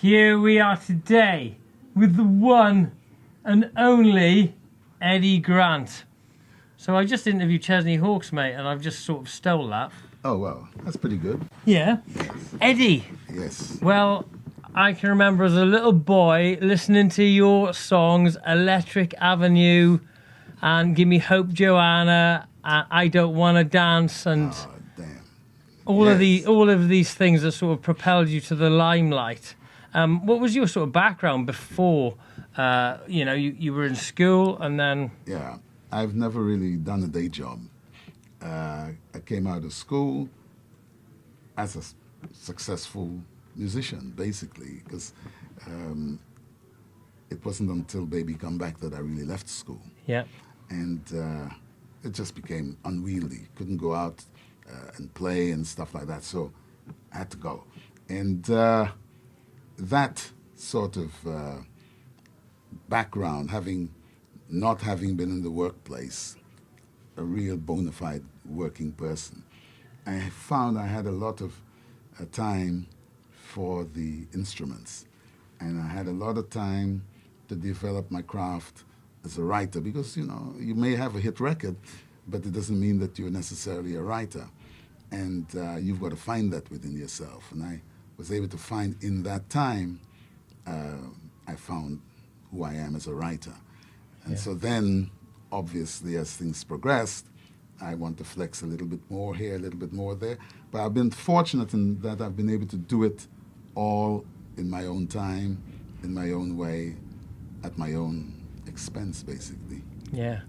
Here we are today with the one and only Eddy Grant. So I just interviewed Chesney Hawkes, mate, and I've just sort of stole that. Oh, well, that's pretty good. Yeah. Eddy. Yes. Well, I can remember as a little boy listening to your songs, Electric Avenue and Give Me Hope, Joanna, I Don't Wanna Dance, and Damn. all of these things that sort of propelled you to the limelight. What was your sort of background before, you were in school and then... Yeah, I've never really done a day job. I came out of school as a successful musician, basically, because it wasn't until Baby Come Back that I really left school. Yeah. And it just became unwieldy. Couldn't go out and play and stuff like that, so I had to go. And that sort of background, not having been in the workplace, a real bona fide working person, I found I had a lot of time for the instruments, and I had a lot of time to develop my craft as a writer, because you may have a hit record, but it doesn't mean that you're necessarily a writer, and you've got to find that within yourself. And I was able to find in that time, I found who I am as a writer. And so then, obviously, as things progressed, I want to flex a little bit more here, a little bit more there. But I've been fortunate in that I've been able to do it all in my own time, in my own way, at my own expense, basically. Yeah.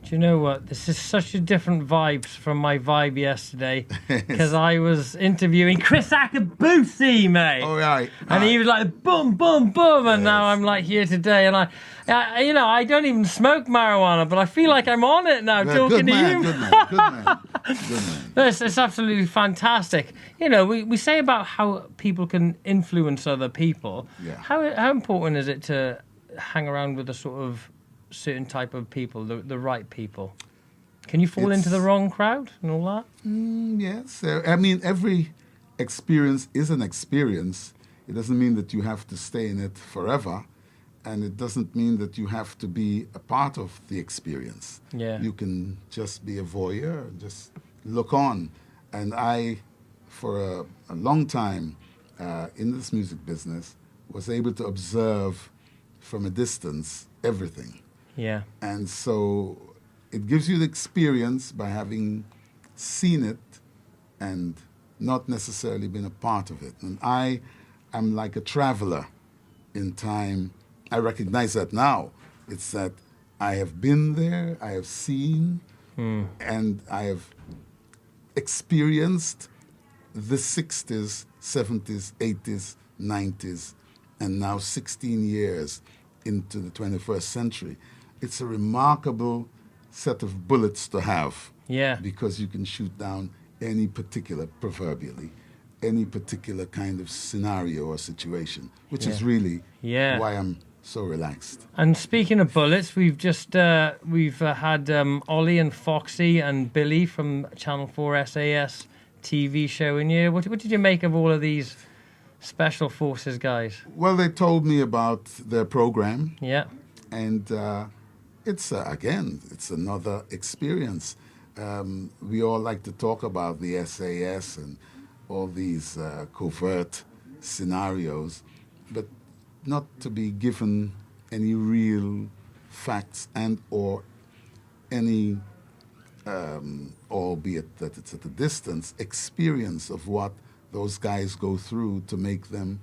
Do you know what? This is such a different vibes from my vibe yesterday, because I was interviewing Chris Akabusi, mate. Oh, right. And he was like, boom, boom, boom. And now I'm like here today, and I don't even smoke marijuana, but I feel like I'm on it now, talking to you. Good man. It's absolutely fantastic. We say about how people can influence other people. Yeah. How important is it to hang around with a sort of certain type of people, the right people? Can you fall into the wrong crowd and all that? Yes. I mean, every experience is an experience. It doesn't mean that you have to stay in it forever, and it doesn't mean that you have to be a part of the experience. Yeah. You can just be a voyeur, just look on. And I, for a long time in this music business, was able to observe from a distance everything. Yeah. And so it gives you the experience by having seen it and not necessarily been a part of it. And I am like a traveler in time. I recognize that now. It's that I have been there, I have seen, and I have experienced the 60s, 70s, 80s, 90s, and now 16 years into the 21st century. It's a remarkable set of bullets to have. Yeah. Because you can shoot down any particular, proverbially, any particular kind of scenario or situation, which is really why I'm so relaxed. And speaking of bullets, we've just had Ollie and Foxy and Billy from Channel 4 SAS TV show in here. What did you make of all of these Special Forces guys? Well, they told me about their program. Yeah. And it's another experience. We all like to talk about the SAS and all these covert scenarios, but not to be given any real facts and or any, albeit that it's at a distance, experience of what those guys go through to make them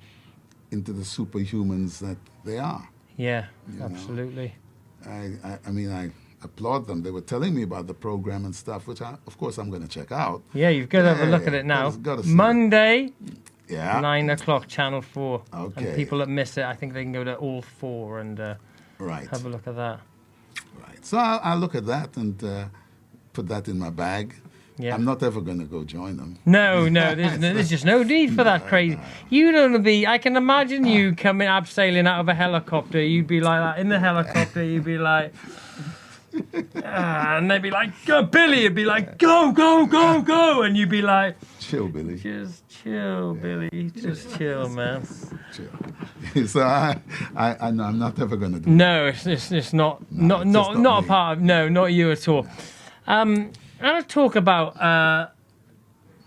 into the superhumans that they are. Yeah, absolutely. I mean, I applaud them. They were telling me about the program and stuff, which, of course, I'm going to check out. Yeah, you've got to have a look at it now. Gotta see Monday, it. 9 o'clock, Channel 4. Okay. And people that miss it, I think they can go to all 4 and right. have a look at that. Right. So I'll look at that and put that in my bag. Yeah. I'm not ever going to go join them. No, there's just no need for that crazy. You don't be. I can imagine you coming abseiling out of a helicopter. You'd be like that in the helicopter. You'd be like, and they'd be like, go, Billy. You'd be like, go, go, go, go, and you'd be like, chill, Billy. Just chill, Billy. Just chill, man. chill. So I know I'm not ever going to do No, it's not a me. part of, no, not you at all. I want to talk about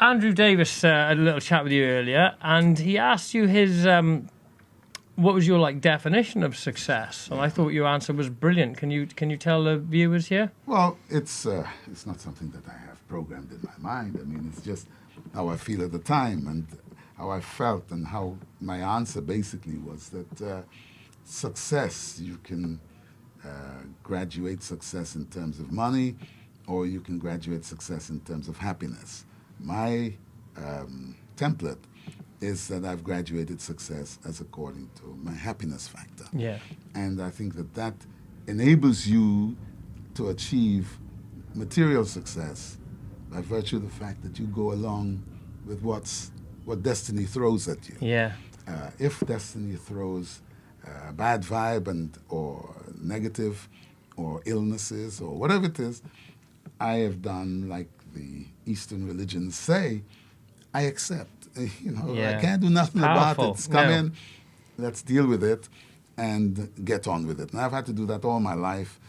Andrew Davis. Had a little chat with you earlier, and he asked you his what was your definition of success, and I thought your answer was brilliant. Can you tell the viewers here? Well, it's not something that I have programmed in my mind. I mean, it's just how I feel at the time and how I felt, and how my answer basically was that success, you can graduate success in terms of money, or you can graduate success in terms of happiness. My template is that I've graduated success as according to my happiness factor. Yeah. And I think that enables you to achieve material success by virtue of the fact that you go along with what destiny throws at you. Yeah. If destiny throws a bad vibe or negative or illnesses or whatever it is, I have done like the Eastern religions say, I accept. Yeah. I can't do nothing about it. It's come in, let's deal with it and get on with it. And I've had to do that all my life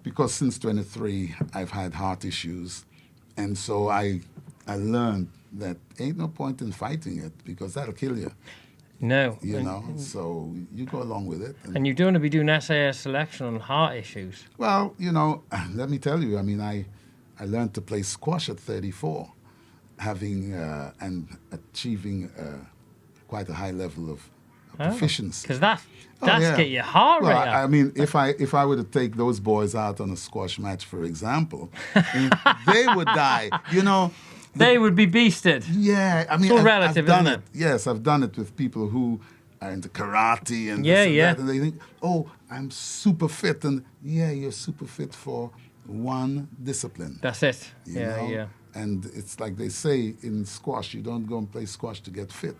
because since 23, I've had heart issues. And so I learned that ain't no point in fighting it because that'll kill you. No. So you go along with it. And you're going to be doing SAS selection on heart issues. Well, let me tell you, I mean, I learned to play squash at 34, having and achieving quite a high level of proficiency. Because that's get your heart rate up. I mean, if I were to take those boys out on a squash match, for example, they would die. They would be beasted. Yeah, I mean, it's all relative, I've done isn't it. Yes, I've done it with people who are into karate and yeah, this and yeah. that, and they think, oh, I'm super fit, and yeah, you're super fit for one discipline. That's it. You Yeah, know? yeah. And it's like they say in squash, you don't go and play squash to get fit.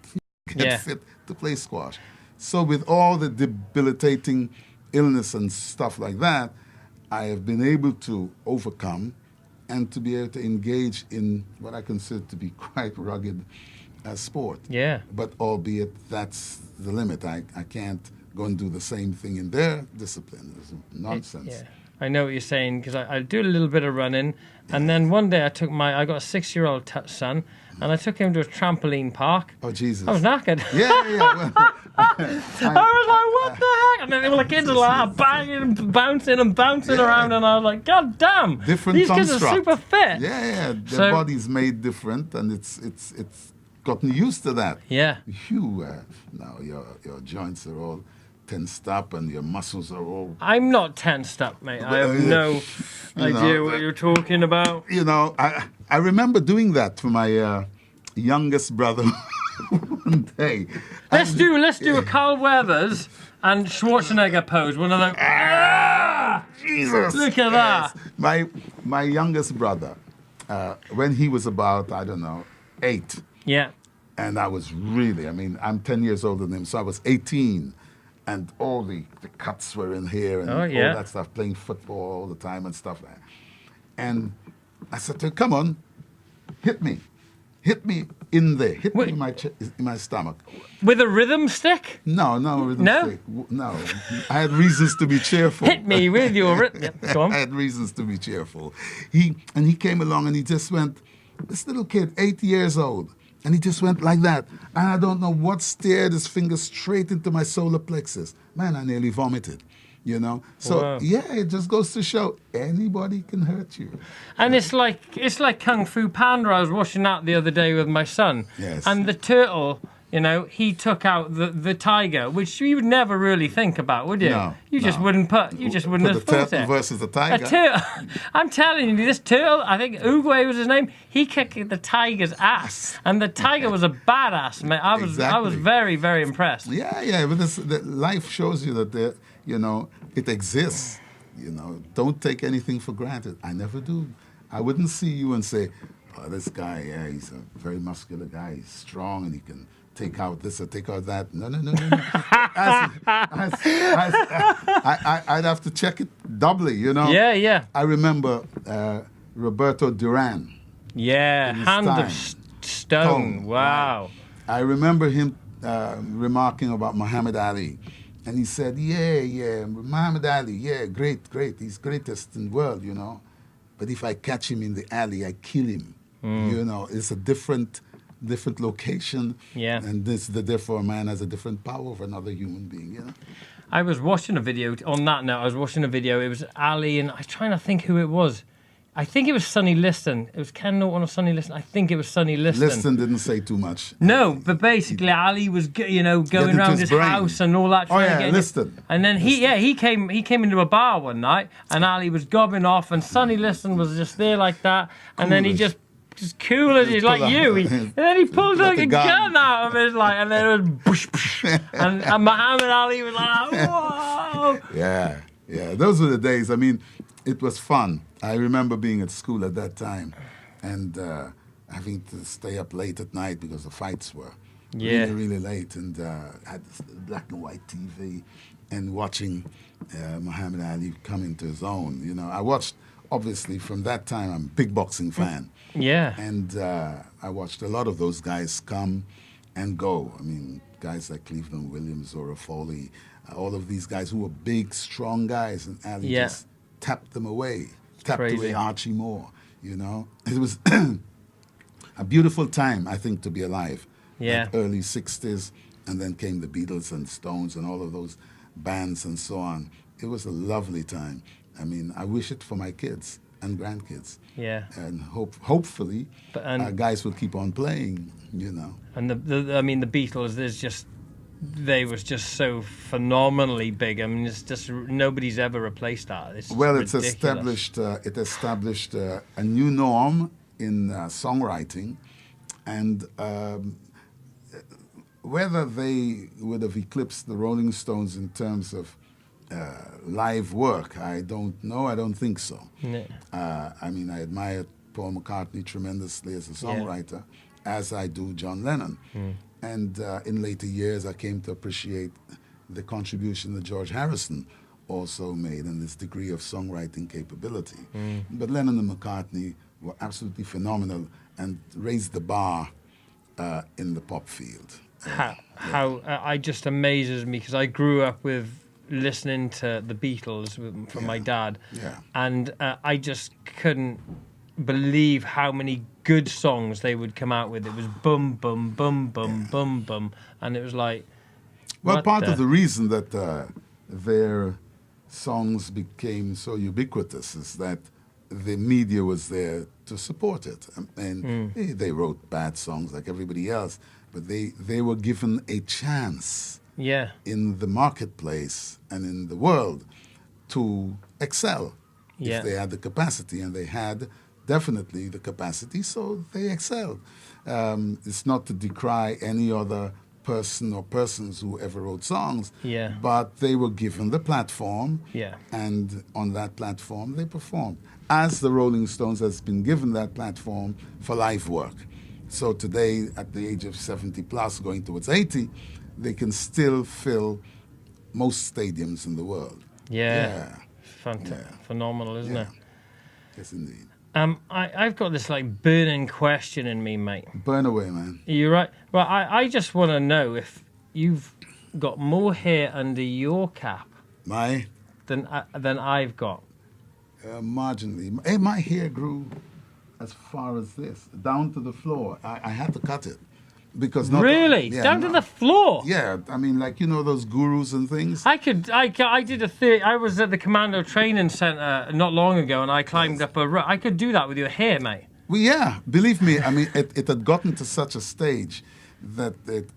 You get Yeah. fit to play squash. So with all the debilitating illness and stuff like that, I have been able to overcome and to be able to engage in what I consider to be quite rugged sport. Yeah. But albeit that's the limit. I can't go and do the same thing in their discipline. It's nonsense. Yeah. I know what you're saying because I do a little bit of running, and then one day I got a 6-year-old son, and I took him to a trampoline park. Oh, Jesus. I was knackered. Yeah. Well, I was like, what the heck? And then all the kids are like banging and bouncing around, and I was like, God damn, different these construct. kids are super fit. Yeah. Their body's made different, and it's gotten used to that. Yeah. Now your joints are all tensed up, and your muscles are all. I'm not tensed up, mate. I have no idea what you're talking about. I remember doing that for my youngest brother one day. Let's do a Carl Weathers and Schwarzenegger pose. One of them. Jesus! Look at that. My youngest brother, when he was about 8. Yeah. And I was really, I'm 10 years older than him, so I was 18. And all the cuts were in here and all that stuff, playing football all the time and stuff like that. And I said to him, come on, hit me. Hit me in there. Hit me in my stomach. With a rhythm stick? No, rhythm stick. No. I had reasons to be cheerful. Hit me with your rhythm. Yeah, go on. I had reasons to be cheerful. He came along and he just went, this little kid, 8 years old, and he just went like that. And I don't know what stared his finger straight into my solar plexus. Man, I nearly vomited. So wow. Yeah, it just goes to show anybody can hurt you. And it's like Kung Fu Panda. I was watching that the other day with my son. Yes. And the turtle, he took out the tiger, which you would never really think about, would you? No. You just wouldn't have thought the turtle it. versus the tiger. A turtle. I'm telling you, this turtle, I think Uguay was his name, he kicked the tiger's ass. And the tiger was a badass, mate. I was very, very impressed. Yeah, but life shows you that it exists. Don't take anything for granted. I never do. I wouldn't see you and say, oh, this guy, he's a very muscular guy. He's strong and he can take out this or take out that. No. I'd have to check it doubly, Yeah. I remember Roberto Duran. Yeah, Hand of Stone. Wow. I remember him remarking about Muhammad Ali. And he said, yeah, Muhammad Ali, yeah, great, he's greatest in the world, you know. But if I catch him in the alley, I kill him. You know, it's a different location. Yeah. And therefore, a man has a different power over another human being, you know. I was watching a video, on that note, it was Ali, and I was trying to think who it was. I think it was Sonny Liston. It was Ken Norton or Sonny Liston. I think it was Sonny Liston. Liston didn't say too much. No, but basically Ali was, going around his house and all that. Oh yeah, Liston. And then he came into a bar one night, and Ali was gobbing off, and Sonny Liston was just there like that, and then he just cool as he's like you. And then he pulled like a gun out of his and then it was bush, bush, and Muhammad Ali was like, whoa. Yeah, those were the days. I mean, it was fun. I remember being at school at that time and having to stay up late at night because the fights were really late, and had this black and white TV and watching Muhammad Ali come into his own. You know, I watched, obviously, from that time, I'm a big boxing fan. Yeah. And I watched a lot of those guys come and go. I mean, guys like Cleveland Williams, Zora Foley, all of these guys who were big, strong guys, and Ali just tapped them away. Tapped away Archie Moore, you know. It was a beautiful time, I think, to be alive. Yeah. That early 60s, and then came the Beatles and Stones and all of those bands and so on. It was a lovely time. I mean, I wish it for my kids and grandkids. Yeah. And hopefully guys will keep on playing, you know. And the Beatles, they was just so phenomenally big. I mean, it's just nobody's ever replaced that. It's established a new norm in songwriting, and whether they would have eclipsed the Rolling Stones in terms of live work, I don't know. I don't think so. No. I mean, I admire Paul McCartney tremendously as a songwriter, as I do John Lennon. And in later years, I came to appreciate the contribution that George Harrison also made and his degree of songwriting capability. But Lennon and McCartney were absolutely phenomenal and raised the bar in the pop field. How it just amazes me, because I grew up with listening to the Beatles from my dad, and I just couldn't believe how many good songs they would come out with. It was bum bum bum bum bum bum, and it was like, well, part of the reason that their songs became so ubiquitous is that the media was there to support it, and they wrote bad songs like everybody else, but they were given a chance in the marketplace and in the world to excel if they had the capacity, and they had definitely the capacity, so they excelled. It's not to decry any other person or persons who ever wrote songs, but they were given the platform, and on that platform they performed. As the Rolling Stones has been given that platform for live work. So today, at the age of 70 plus, going towards 80, they can still fill most stadiums in the world. Phenomenal, isn't it? Yes, indeed. I've got this burning question in me, mate. Burn away, man. You're right. Well, I just want to know if you've got more hair under your cap than I've got. Marginally. Hey, my hair grew as far as this, down to the floor. I had to cut it. Because down to the floor. Yeah, I mean, those gurus and things. I did a thing. I was at the Commando Training Center not long ago, and I climbed up I could do that with your hair, mate. Well, yeah, believe me. I mean, it had gotten to such a stage that it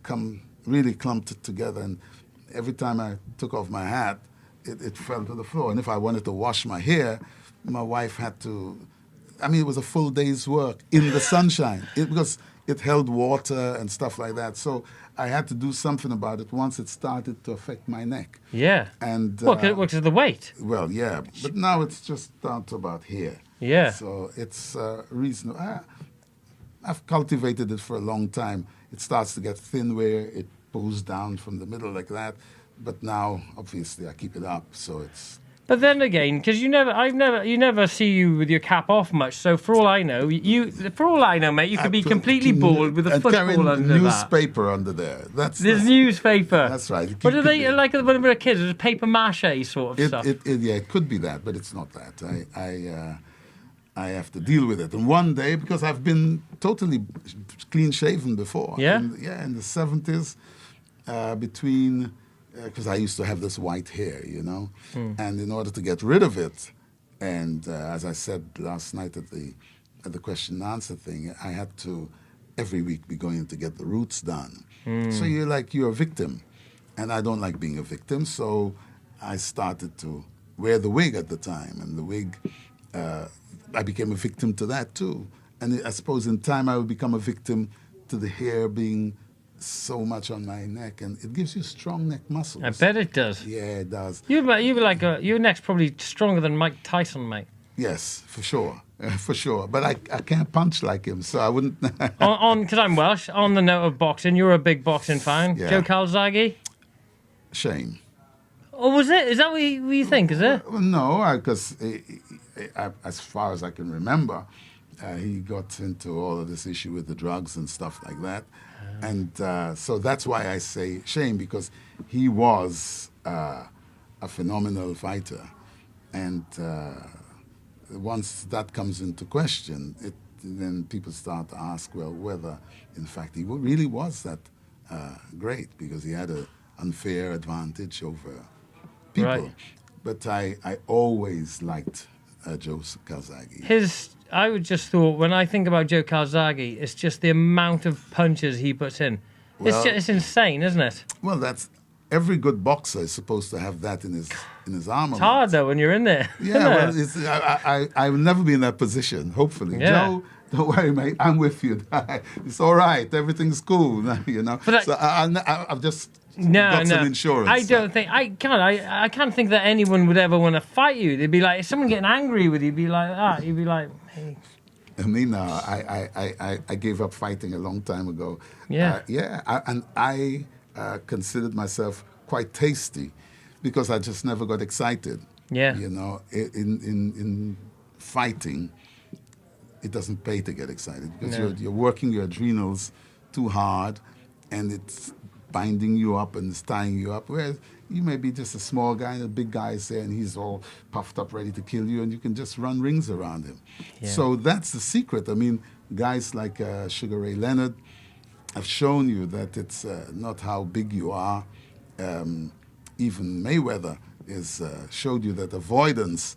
really clumped together, and every time I took off my hat, it fell to the floor. And if I wanted to wash my hair, my wife had to. I mean, it was a full day's work in the sunshine because it held water and stuff like that. So I had to do something about it once it started to affect my neck. Yeah. And because of the weight. Well, yeah. But now it's just down to about here. Yeah. So it's reasonable. I've cultivated it for a long time. It starts to get thin where it pulls down from the middle like that. But now, obviously, I keep it up. So it's But then again, because you never see you with your cap off much. So for all I know, mate, you could be completely bald with a football under newspaper under there. There's newspaper. That's right. But are they like when we were kids? It's paper mache sort of stuff. It could be that, but it's not that. I have to deal with it. And one day, because I've been totally clean shaven before. Yeah. In the 70s, because I used to have this white hair, and in order to get rid of it, and as I said last night at the question and answer thing, I had to every week be going to get the roots done. So you're a victim, and I don't like being a victim, so I started to wear the wig at the time, and the wig, I became a victim to that too. And I suppose in time I will become a victim to the hair being so much on my neck, and it gives you strong neck muscles. I bet it does. Yeah, it does. Your neck's probably stronger than Mike Tyson, mate. Yes, for sure. For sure. But I can't punch like him, so I wouldn't... Because I'm Welsh, on the note of boxing, you're a big boxing fan. Yeah. Joe Calzaghe? Shame. Oh, was it? Is that what you think, is it? Well, no, because as far as I can remember, he got into all of this issue with the drugs and stuff like that. And so that's why I say shame, because he was a phenomenal fighter. And once that comes into question, then people start to ask, well, whether, in fact, he really was that great, because he had an unfair advantage over people. Right. But I always liked Joe Calzaghe. I would just thought, when I think about Joe Calzaghe, it's just the amount of punches he puts in. It's insane, isn't it? Well, that's every good boxer is supposed to have that in his armor. It's hard though when you're in there. Yeah, well, I will never be in that position. Hopefully, yeah. Joe. Don't worry, mate. I'm with you. It's all right. Everything's cool. But so I've just got some insurance. I don't think I can't think that anyone would ever want to fight you. They'd be like, if someone getting angry with you, be like that. You'd be like, hey. I mean, I gave up fighting a long time ago. Yeah. I considered myself quite tasty, because I just never got excited. Yeah. In fighting, it doesn't pay to get excited, because you're working your adrenals too hard, and it's binding you up and it's tying you up. Whereas you may be just a small guy and a big guy is there and he's all puffed up, ready to kill you, and you can just run rings around him. Yeah. So that's the secret. I mean, guys like Sugar Ray Leonard have shown you that it's not how big you are. Even Mayweather showed you that avoidance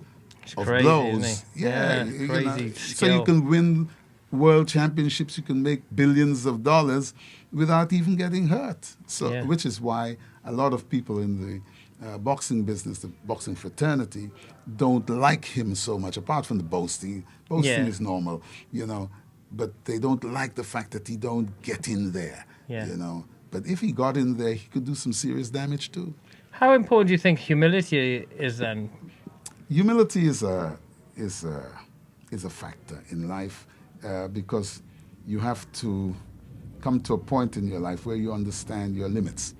of crazy, blows. Isn't he? Yeah, crazy skill. So you can win world championships, you can make billions of dollars without even getting hurt. So, which is why a lot of people in the boxing business, the boxing fraternity, don't like him so much. Apart from the boasting is normal, but they don't like the fact that he don't get in there, But if he got in there, he could do some serious damage too. How important do you think humility is then? Humility is a factor in life, because you have to come to a point in your life where you understand your limits.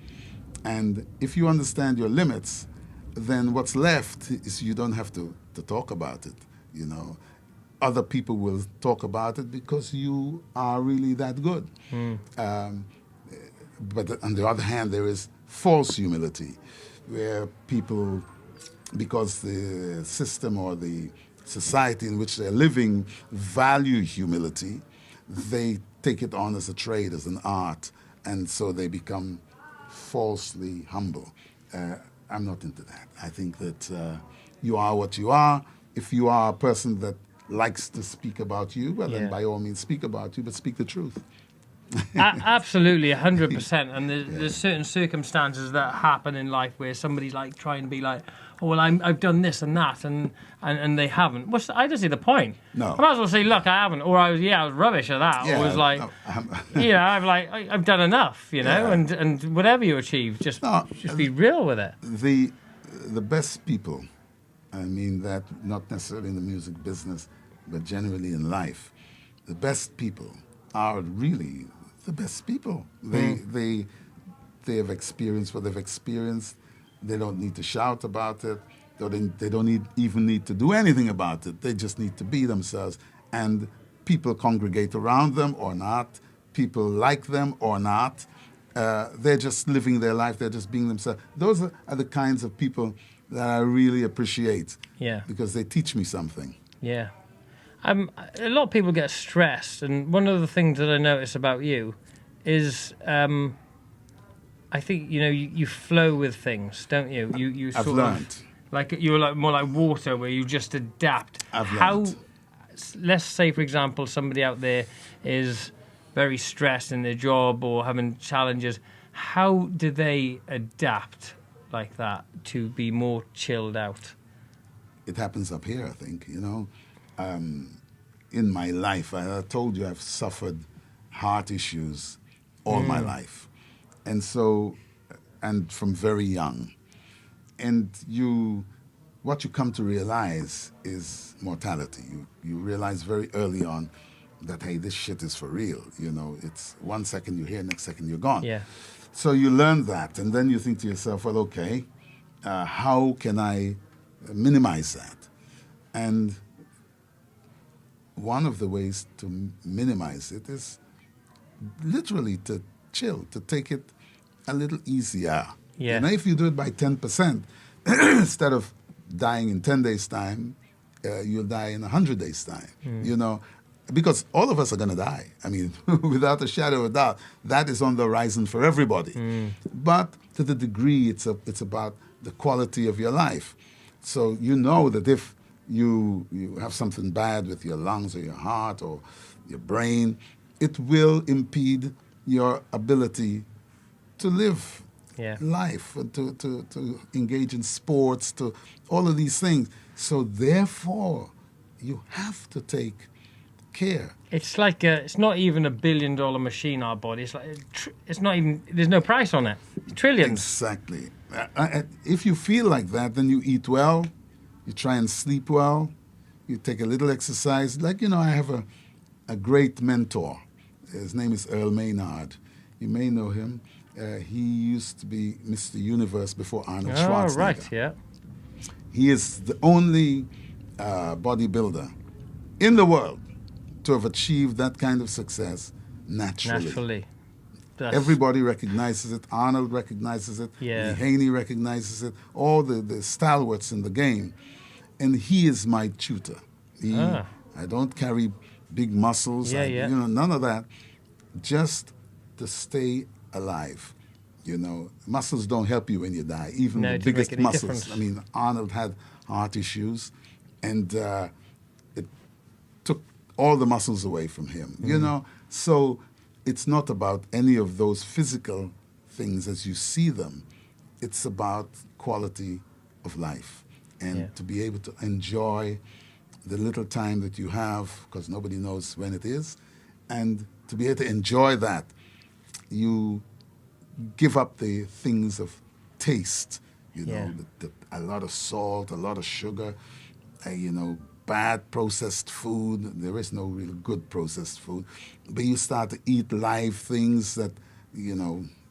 And if you understand your limits, then what's left is you don't have to talk about it, Other people will talk about it because you are really that good. But on the other hand, there is false humility, where people, because the system or the society in which they're living value humility, they take it on as a trade, as an art, and so they become falsely humble. I'm not into that. I think that you are what you are. If you are a person that likes to speak about you, well, then by all means speak about you, but speak the truth. Absolutely, 100%. And there's certain circumstances that happen in life where somebody's like trying to be like, oh, well, I've done this and that, and they haven't. I don't see the point. No. I might as well say, look, I haven't, or I was rubbish at that, or was like, I've done enough, and whatever you achieve, just be real with it. The best people, I mean that not necessarily in the music business, but generally in life, the best people are really the best people. They have experienced what they've experienced. They don't need to shout about it. So they don't even need to do anything about it. They just need to be themselves. And people congregate around them or not. People like them or not. They're just living their life. They're just being themselves. Those are the kinds of people that I really appreciate. Yeah. Because they teach me something. Yeah. A lot of people get stressed, and one of the things that I notice about you is I think, you flow with things, don't you? You I've sort learned. of, like, you're like more like water, where you just adapt. I've learned. Let's say, for example, somebody out there is very stressed in their job or having challenges. How do they adapt like that to be more chilled out? It happens up here, I think, in my life. I told you I've suffered heart issues all my life. And so, and from very young. And what you come to realize is mortality. You realize very early on that, hey, this shit is for real. It's 1 second you're here, next second you're gone. Yeah. So you learn that, and then you think to yourself, well, okay, how can I minimize that? And one of the ways to minimize it is literally to chill, to take it a little easier. Yeah. If you do it by 10%, instead of dying in 10 days' time, you'll die in 100 days' time, because all of us are going to die. I mean, without a shadow of a doubt, that is on the horizon for everybody. But to the degree it's about the quality of your life. So you know that if you have something bad with your lungs or your heart or your brain, it will impede your ability to live life and to engage in sports, to all of these things. So therefore, you have to take care. It's like it's not even $1 billion machine, our body. It's like it's not even. There's no price on it. It's trillions. Exactly. If you feel like that, then you eat well, you try and sleep well, you take a little exercise. Like I have a great mentor. His name is Earl Maynard. You may know him. He used to be Mr. Universe before Arnold Schwarzenegger. Oh, right, yeah. He is the only bodybuilder in the world to have achieved that kind of success naturally. Everybody recognizes it. Arnold recognizes it. Yeah. Haney recognizes it. All the stalwarts in the game. And he is my tutor. I don't carry big muscles. None of that. Just to stay alive. Muscles don't help you when you die. Even the biggest muscles. Difference. I mean, Arnold had heart issues, and it took all the muscles away from him. So it's not about any of those physical things as you see them. It's about quality of life and to be able to enjoy the little time that you have, because nobody knows when it is, and to be able to enjoy that, you give up the things of taste, a lot of salt, a lot of sugar, bad processed food. There is no real good processed food. But you start to eat live things that,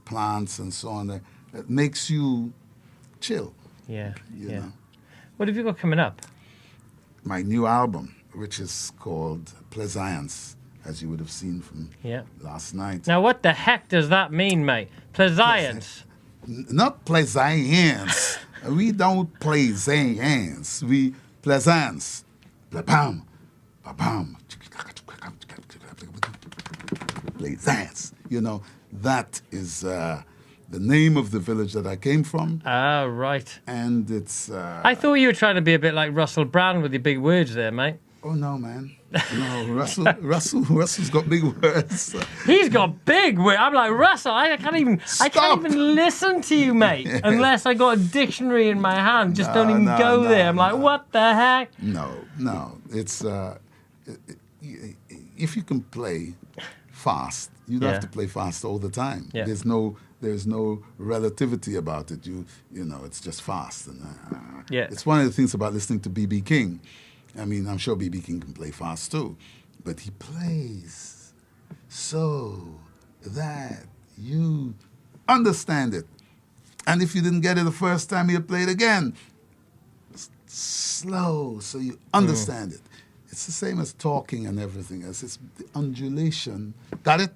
plants and so on, that makes you chill. Yeah, know. What have you got coming up? My new album, which is called Plaisance, as you would have seen from last night. Now, what the heck does that mean, mate? Plaisance? Not plaisance. We don't plaisance. We plaisance. Bla-bam, ba-bam. Plaisance. That is the name of the village that I came from. Ah, right. And it's... I thought you were trying to be a bit like Russell Brand with your big words there, mate. Oh, no, man. No, Russell's got big words. He's got big words. I'm like, Russell, I can't even listen to you, mate, unless I got a dictionary in my hand. Just don't even go there. I'm like, what the heck? No. It's... if you can play fast, you don't have to play fast all the time. Yeah. There's no relativity about it. It's just fast. And it's one of the things about listening to B.B. King. I mean, I'm sure B.B. King can play fast too, but he plays so that you understand it. And if you didn't get it the first time, he'll play it again. slow so you understand it. It's the same as talking and everything else. It's the undulation, got it?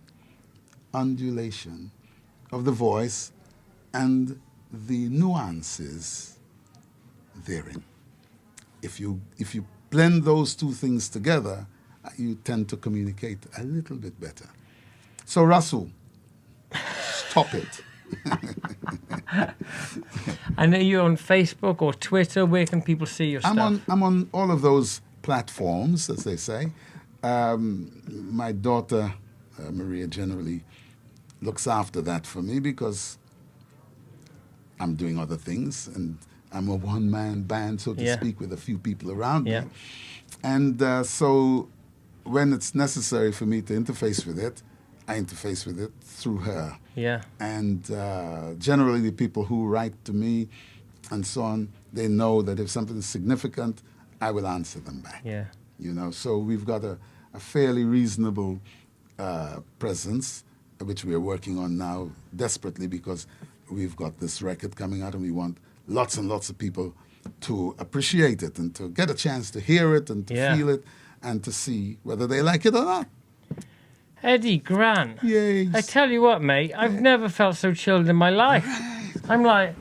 Undulation of the voice and the nuances therein. If you blend those two things together, you tend to communicate a little bit better. So Russell, stop it. I know you're on Facebook or Twitter. Where can people see your stuff? I'm on all of those platforms, as they say. My daughter, Maria, generally looks after that for me because I'm doing other things and I'm a one-man band, so to speak, with a few people around me. And so when it's necessary for me to interface with it, I interface with it through her. Yeah. And generally the people who write to me and so on, they know that if something is significant, I will answer them back. Yeah. You know, so we've got a fairly reasonable presence, which we are working on now desperately because we've got this record coming out and we want lots and lots of people to appreciate it and to get a chance to hear it and to feel it and to see whether they like it or not. Eddy Grant. Yes. I tell you what, mate, I've never felt so chilled in my life. I'm like,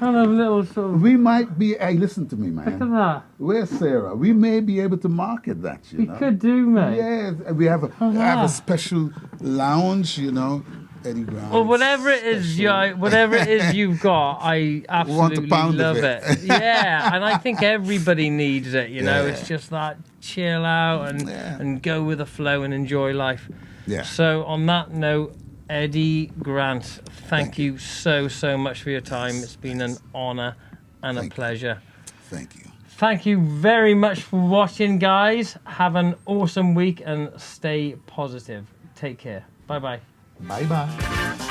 I'm a little sort of... We might be... Hey, listen to me, man. Look at that. Where's Sarah? We may be able to market that, you know. We could do, mate. Yeah, we have a special lounge, you know. Eddy Grant. Well, whatever it is, whatever it is you've got, I absolutely love it. Yeah, and I think everybody needs it. You know, it's just that chill out and go with the flow and enjoy life. Yeah. So on that note, Eddy Grant, thank you so much for your time. It's been an honour and a pleasure. Thank you. Thank you very much for watching, guys. Have an awesome week and stay positive. Take care. Bye-bye. Bye-bye.